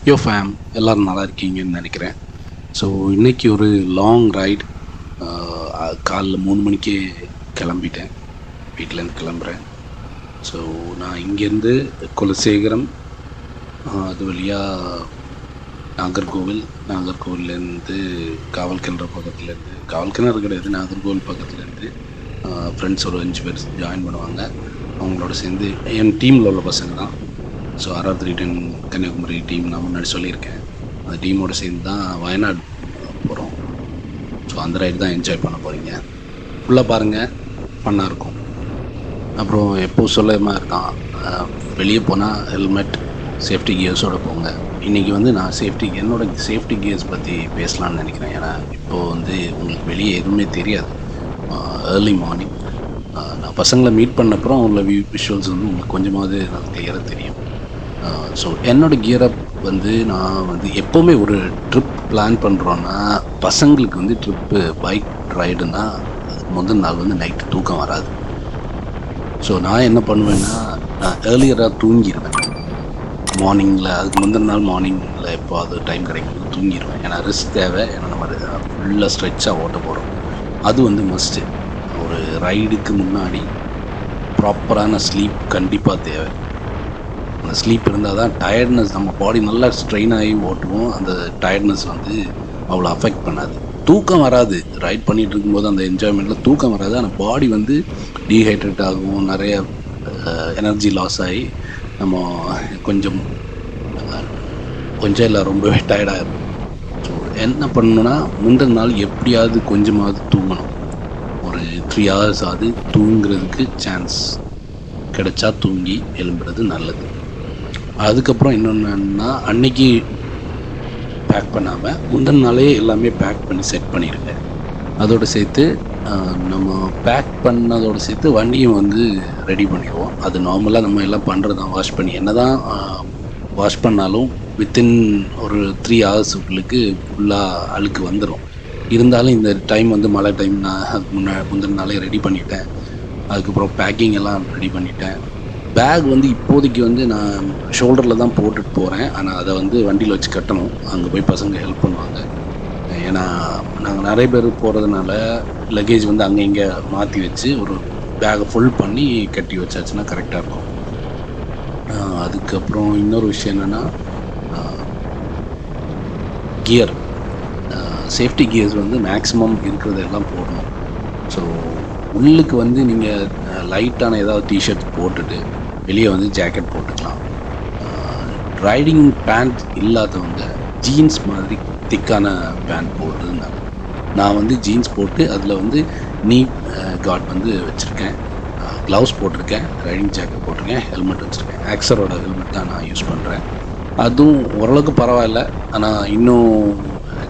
யோ fame எல்லோரும் நல்லா இருக்கீங்கன்னு நினைக்கிறேன். ஸோ இன்றைக்கி ஒரு லாங் ரைட். காலைல 3 மணிக்கே கிளம்பிட்டேன், வீட்டிலேருந்து கிளம்புறேன். ஸோ நான் இங்கேருந்து குலசேகரம், அது வழியாக நாகர்கோவில்லேருந்து காவல் கிணறு பக்கத்துலேருந்து, காவல் கிணறு கிடையாது, நாகர்கோவில் பக்கத்துலேருந்து ஃப்ரெண்ட்ஸ் ஒரு 5 பேர் ஜாயின் பண்ணுவாங்க. அவங்களோட சேர்ந்து என் டீமில் உள்ள பசங்க தான். ஸோ RR 310 கன்னியாகுமரி டீம் நான் முன்னாடி சொல்லியிருக்கேன். அந்த டீமோடு சேர்ந்து தான் வயநாடு போகிறோம். ஸோ அந்த ரைடு தான் என்ஜாய் பண்ண போகிறீங்க. ஃபுல்லாக பாருங்கள், ஃபன்னாக இருக்கும். அப்புறம் எப்போ சொல்ல மாதிரி தான், வெளியே போனால் ஹெல்மெட், சேஃப்டி கியர்ஸோடு போங்க. இன்றைக்கி நான் என்னோடய சேஃப்டி கியர்ஸ் பற்றி பேசலான்னு நினைக்கிறேன். ஏன்னா இப்போது உங்களுக்கு வெளியே எதுவுமே தெரியாது. ஏர்லி மார்னிங் நான் பசங்களை மீட் பண்ணப்புறம் உள்ள விஷுவல்ஸ் உங்களுக்கு கொஞ்சமாவது எனக்கு கிளியராக தெரியும். ஸோ என்னோடய கியரப் நான் எப்போவுமே ஒரு ட்ரிப் பிளான் பண்ணுறோன்னா, பசங்களுக்கு ட்ரிப்பு பைக் ரைடுன்னா முதல் நாள் நைட்டு தூக்கம் வராது. ஸோ நான் என்ன பண்ணுவேன்னா, நான் ஏர்லியராக தூங்கிடுவேன் மார்னிங்கில். அதுக்கு முந்தின நாள் மார்னிங்கில் எப்போ அது டைம் கிடைக்கும் தூங்கிடுவேன். ஏன்னா ரெஸ்ட் தேவை. ஏன்னா நம்ம ஃபுல்லாக ஸ்ட்ரெச்சாக ஓட்ட போகிறோம். அது மஸ்ட்டு. ஒரு ரைடுக்கு முன்னாடி ப்ராப்பரான ஸ்லீப் கண்டிப்பாக தேவை. அந்த ஸ்லீப் இருந்தால் தான் டயர்ட்னஸ், நம்ம பாடி நல்லா ஸ்ட்ரெயின் ஆகி ஓட்டுவோம். அந்த டயர்ட்னஸ் அவ்வளோ அஃபெக்ட் பண்ணாது. தூக்கம் வராது. ரைட் பண்ணிகிட்டு இருக்கும்போது அந்த என்ஜாய்மெண்ட்டில் தூக்கம் வராது. ஆனால் பாடி டீஹைட்ரேட் ஆகும், நிறைய எனர்ஜி லாஸ் ஆகி நம்ம கொஞ்சம் இல்லை ரொம்பவே டயர்டாகிடும். ஸோ என்ன பண்ணணுன்னா, முந்தின நாள் எப்படியாவது கொஞ்சமாவது தூங்கணும். ஒரு 3 hours ஆகுது தூங்குறதுக்கு சான்ஸ் கிடைச்சா தூங்கி எழும்புறது நல்லது. அதுக்கப்புறம் இன்னொன்றுன்னா, அன்னைக்கு பேக் பண்ணாமல் முந்தின நாளே எல்லாமே பேக் பண்ணி செட் பண்ணிடுங்க. அதோடு சேர்த்து நம்ம பேக் பண்ணதோடு சேர்த்து வண்டியும் ரெடி பண்ணிடுவோம். அது நார்மலாக நம்ம எல்லாம் பண்ணுறது தான். வாஷ் பண்ணி என்ன தான் வாஷ் பண்ணாலும் வித்தின் ஒரு 3 hours ஃபுல்லாக அழுக்கு வந்துடும். இருந்தாலும் இந்த டைம் மழை டைம், நான் அதுக்கு முந்தின நாளே ரெடி பண்ணிட்டேன். அதுக்கப்புறம் பேக்கிங் எல்லாம் ரெடி பண்ணிட்டேன். பேக் இப்போதைக்கு நான் ஷோல்டரில் தான் போட்டுட்டு போகிறேன். ஆனால் அதை வண்டியில் வச்சு கட்டணும். அங்கே போய் பசங்க ஹெல்ப் பண்ணுவாங்க. ஏன்னா நாங்கள் நிறைய பேர் போகிறதுனால லக்கேஜ் அங்கே இங்கே மாற்றி வச்சு ஒரு பேக்கை ஃபுல் பண்ணி கட்டி வச்சாச்சுன்னா கரெக்டாக இருக்கும். அதுக்கப்புறம் இன்னொரு விஷயம் என்னென்னா, கியர், சேஃப்டி கியர்ஸ் மேக்ஸிமம் இருக்கிறதெல்லாம் போடணும். ஸோ உள்ளுக்கு நீங்கள் லைட்டான ஏதாவது டிஷர்ட் போட்டுட்டு வெளியே ஜாக்கெட் போட்டுக்கலாம். ரைடிங் பேண்ட் இல்லாதவங்க ஜீன்ஸ் மாதிரி திக்கான பேண்ட் போட்டுருந்தாங்க. நான் ஜீன்ஸ் போட்டு அதில் நீ கார்ட் வச்சுருக்கேன், க்ளவுஸ் போட்டிருக்கேன், ரைடிங் ஜாக்கெட் போட்டிருக்கேன், ஹெல்மெட் வச்சுருக்கேன். ஆக்ஸரோட ஹெல்மெட் தான் நான் யூஸ் பண்ணுறேன். அதுவும் ஓரளவுக்கு பரவாயில்ல. ஆனால் இன்னும்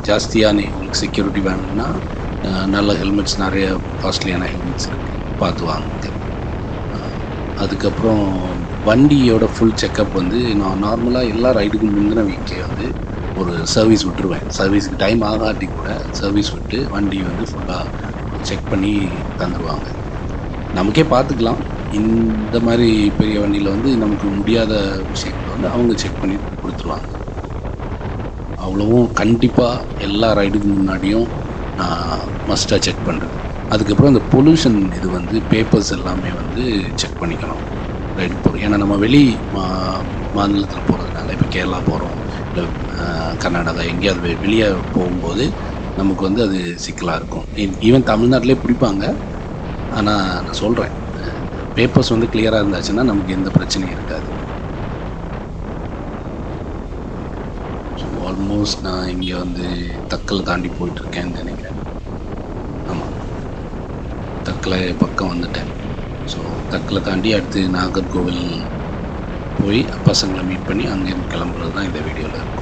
ஜாஸ்தியாக உங்களுக்கு செக்யூரிட்டி வேணும்னா நல்ல ஹெல்மெட்ஸ், நிறைய காஸ்ட்லியான ஹெல்மெட்ஸ் இருக்குது, பார்த்து வாங்குங்க. அதுக்கப்புறம் வண்டியோட ஃபுல் செக்கப் நான் நார்மலாக எல்லா ரைடுக்கும் முந்தின வீக்லேயே ஒரு சர்வீஸ் விட்டுருவேன். சர்வீஸுக்கு டைம் ஆகாட்டி கூட சர்வீஸ் விட்டு வண்டி ஃபுல்லாக செக் பண்ணி தந்துடுவாங்க. நமக்கே பார்த்துக்கலாம். இந்த மாதிரி பெரிய வண்டியில் நமக்கு முடியாத விஷயங்கள் அவங்க செக் பண்ணி கொடுத்துருவாங்க. அவ்வளவும் கண்டிப்பாக எல்லா ரைடுக்கு முன்னாடியும் நான் மஸ்ட்டாக செக் பண்ணுறது. அதுக்கப்புறம் இந்த பொல்யூஷன் இது பேப்பர்ஸ் எல்லாமே செக் பண்ணிக்கணும் ரைடு போகிறோம். ஏன்னா நம்ம வெளி மாநிலத்தில் போகிறதுனால, இப்போ கேரளா போகிறோம், இல்லை கர்நாடகா, எங்கேயாவது வெளியே போகும்போது நமக்கு அது சிக்கலாக இருக்கும். ஈவன் தமிழ்நாட்டிலே பிடிப்பாங்க. ஆனால் நான் சொல்கிறேன், பேப்பர்ஸ் கிளியராக இருந்தாச்சுன்னா நமக்கு எந்த பிரச்சனையும் இருக்காது. ஸோ ஆல்மோஸ்ட் நான் இங்கே தக்கலை தாண்டி போயிட்டுருக்கேன்னு நினைக்கிறேன். ஆமாம், தக்கலை பக்கம் வந்துட்டேன். ஸோ தக்கலை தாண்டி அடுத்து நாகர்கோவில் போய் பசங்களை மீட் பண்ணி அங்கேருந்து கிளம்புறது தான் இந்த வீடியோவில் இருக்கும்.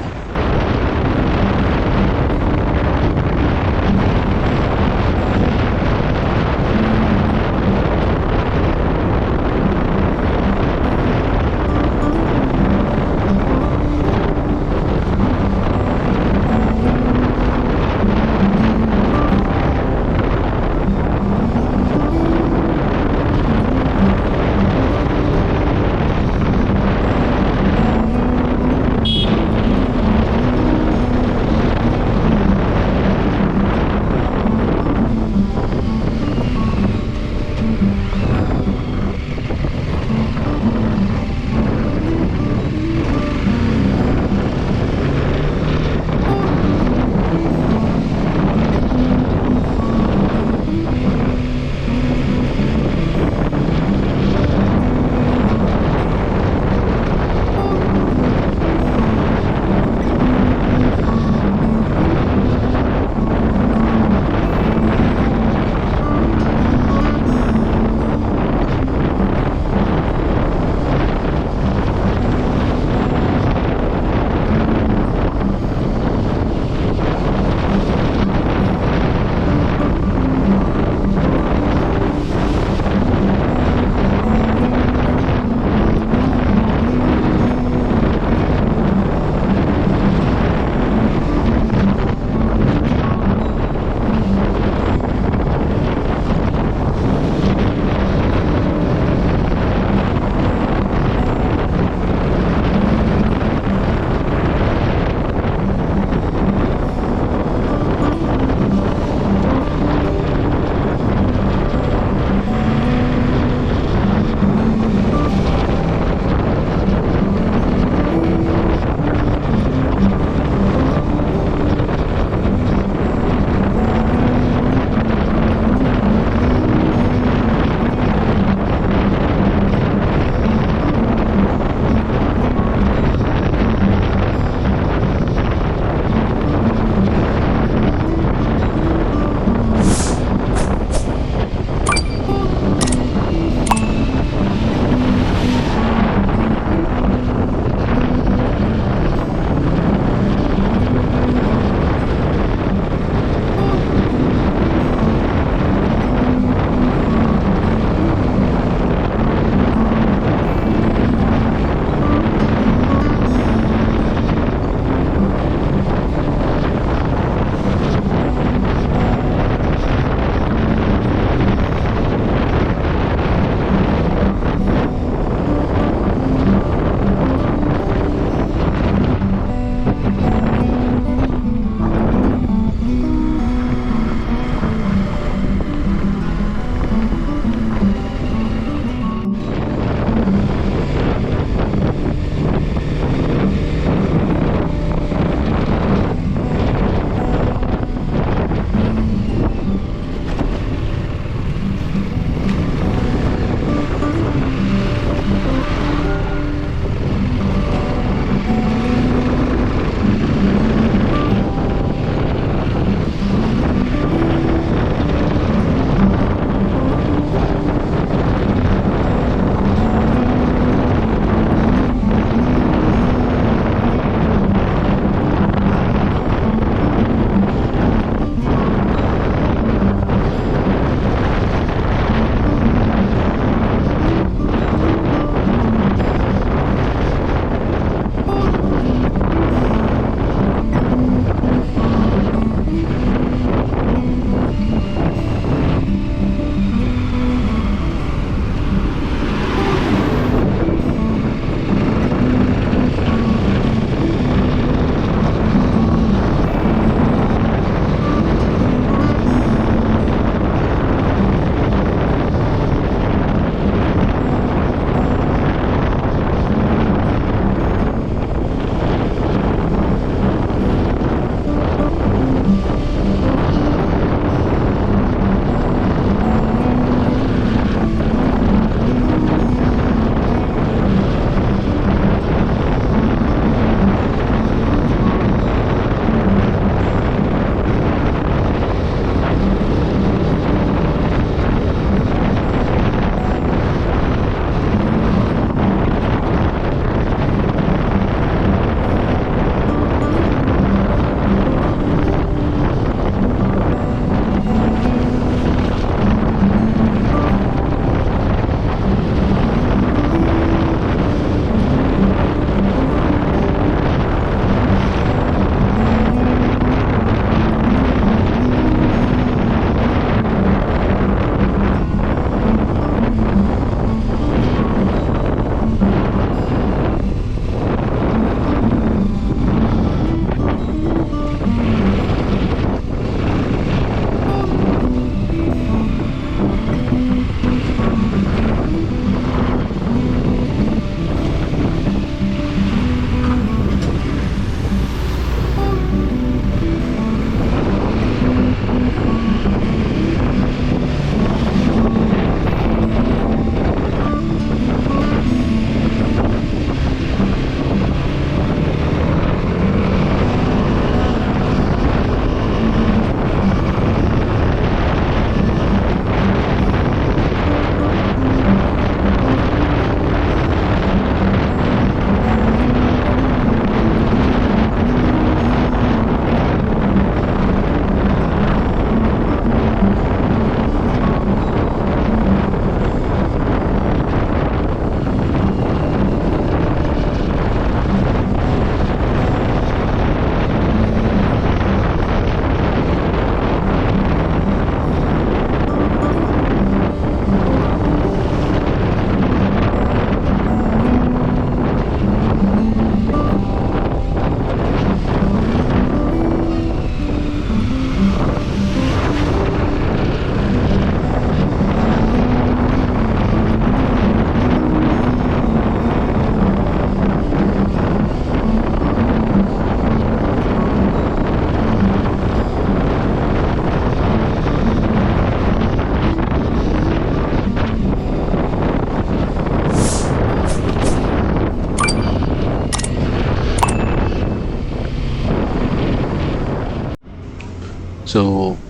ஸோ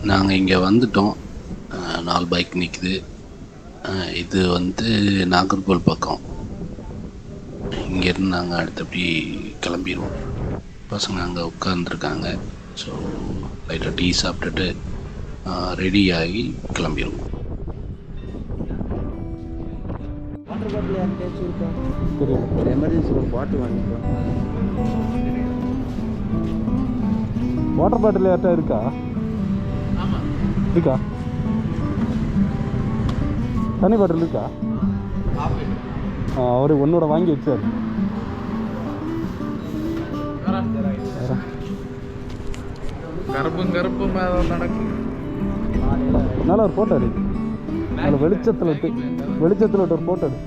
நாங்கள் இங்கே வந்துட்டோம். 4 பைக் நிற்குது. இது வந்து நாகர்கோவில் பக்கம். இங்கேருந்து நாங்கள் அடுத்தபடி கிளம்பிடுவோம். பசங்க அங்கே உட்காந்துருக்காங்க. ஸோ லைட்டாக டீ சாப்பிட்டுட்டு ரெடி ஆகி கிளம்பிடுவோம். எமர்ஜென்சி ஒரு பாட்டில் வாங்கிப்போம். வாட்டர் பாட்டில் யார்ட்டா இருக்கா? இருக்கா? தண்ணி பாட்டில் இருக்கா? அவர் ஒன்னோட வாங்கி வச்சார். கருப்பும் கருப்பும் நடக்கும். நல்லா ஒரு ஃபோட்டோ எடு. அதில் வெளிச்சத்தில் விட்டு ஒரு ஃபோட்டோ எடு.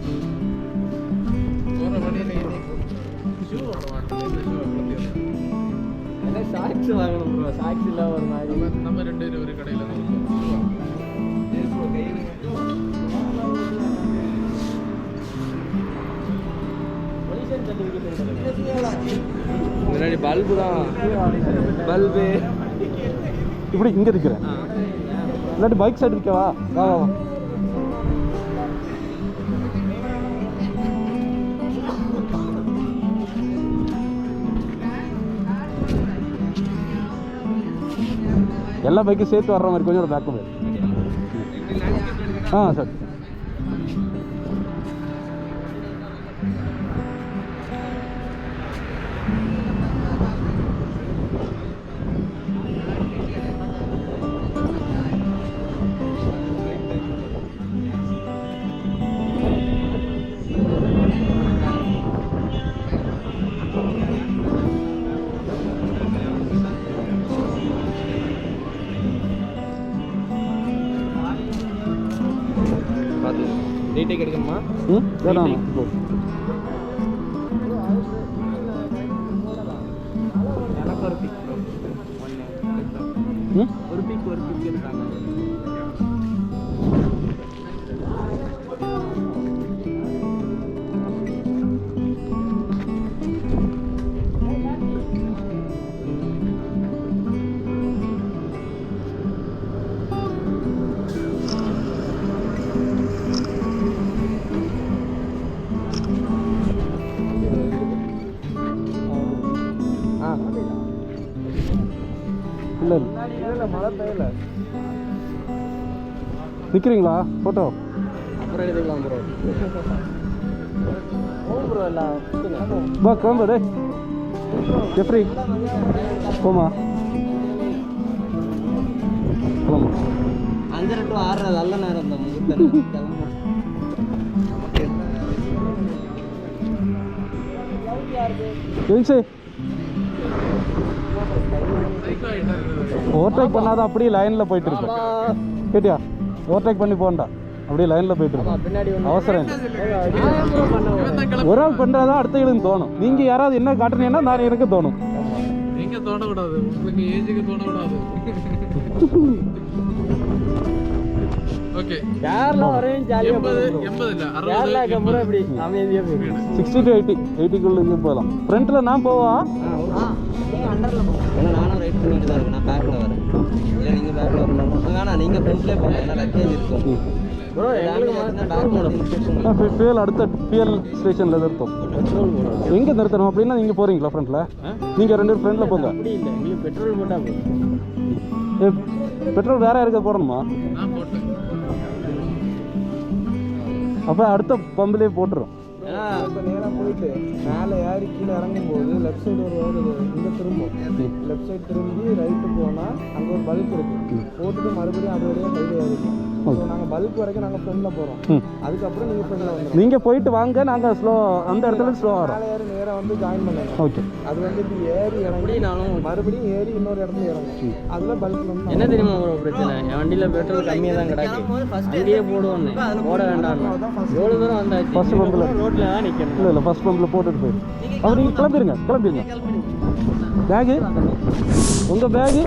சாக்ஸ் வாங்கணும் ப்ரோ. சாக்ஸ் இல்லாம ஒரு மாதிரி நம்ம 2 ஒரு கடையில் முன்னாடி பல்பு தான். பல்பு இப்படி இங்கே இருக்கிறேன். இல்லாட்டி பைக் சைடு இருக்கவா? வா வா. எல்லா பைக்கும் சேர்த்து வர்ற மாதிரி கொஞ்சம் பேக் பண்ணு. சரி. ரீடேக் எடுக்கணுமா? வேணாம். எனக்கு ஒரு பிக் ஒரு பிக் இருக்காங்க. இல்லை மழை பெய்யல. நிற்கிறீங்களா? ஃபோட்டோ அப்புறம் எடுத்துக்கலாம் ப்ரோ. ப்ரோ எல்லாம் பா கிளம்பு. டே ஜெஃப்ரி போமா கிளம்பு. 5:30 to 6 நல்ல நேரம் தான். முகூர்த்த ஓவர்டேக் பண்ணாத அப்படியே லைனில் போயிட்டு இருக்கு. கேட்டியா? ஓவர்டேக் பண்ணி போண்டா, அப்படியே லைனில் போயிட்டு இருக்கு. அவசரம் ஒரு ஆள் பண்ணுறதா அடுத்தவங்களுக்கு தோணும். நீங்கள் யாராவது என்ன காட்டுனீங்கன்னா நான் எனக்கு தோணும். நீங்கள் தோணக்கூடாது, உங்களுக்கு ஏஜுக்கு தோணக்கூடாது. ஓகே கேரளா வரையும் ஜாலியாக 80 இல்லை 60 கேமரா எப்படி அமைதியாக போயிடும். 60 to 80 போகலாம். ஃப்ரண்ட்டில் நான் போவா? ஏன்னா நானும் ரைட் பண்ணிட்டு தான் இருக்கேன். நான் பேக்கில் வரேன். இல்லை நீங்கள் பேக்கில் வரணும். வேணா நீங்கள் ஃப்ரண்ட்லேயே போங்க. ஏன்னா லக்கேஜ் இருக்கும் ப்ரோ. ஃபியூல் அடுத்த ஃபியூல் ஸ்டேஷனில் நிறுத்தோம். எங்கே நிறுத்தணும் அப்படின்னா நீங்கள் போகிறீங்களா ஃப்ரண்ட்டில்? நீங்கள் 2 பேர் ஃப்ரண்ட்டில் போங்க. அப்படி இல்லை, எங்களுக்கு பெட்ரோல் போட்டால் பெட்ரோல் வேறு யாருக்கு போடணுமா? நான் போட்டேன். அப்போ அடுத்த பம்பிலே போட்டுரும். இப்போ நேராக போயிட்டு மேலே ஏறி கீழே இறங்கும் போது லெஃப்ட் சைடு ஒரு இங்கே திரும்பும். லெஃப்ட் சைடு திரும்பி ரைட்டு போனால் அங்கே ஒரு பல்க் இருக்குது. போட்டுட்டு மறுபடியும் அது வரையும் சைடு ஏறிக்கும். ஸோ நாங்கள் பல்க் வரைக்கும் நாங்கள் ஃப்ரெண்டில் போகிறோம். அதுக்கப்புறம் நீங்கள் ஃப்ரெண்டில் வந்துடும். நீங்கள் போயிட்டு வாங்க, நாங்கள் ஸ்லோ அந்த இடத்துல ஸ்லோ வரோம். மேலே ஏறி நேராக வந்து ஜாயின் பண்ணலாம். ஓகே. அது வந்து இப்படி ஏறி இறங்கி நானும் மறுபடியும் ஏறி இன்னொரு இடத்துல இறங்கும். அதில் பல்க் வந்து என்ன தெரியுமா ஒரு பிரச்சனை? என் வண்டியில் பெட்ரோல் கம்மியாக தான் கிடக்கு. அங்கேயே போடுவோம், போட வேண்டாம். எவ்வளோ தூரம் வந்தாச்சு. ஃபர்ஸ்ட் பம்பில் ரோட்டில் தான் நிற்கணும். இல்லை ஃபர்ஸ்ட் பம்பில் போட்டுட்டு போயிடும். அப்போ நீங்கள் கிளம்பிடுங்க. பேகு உங்கள் பேகு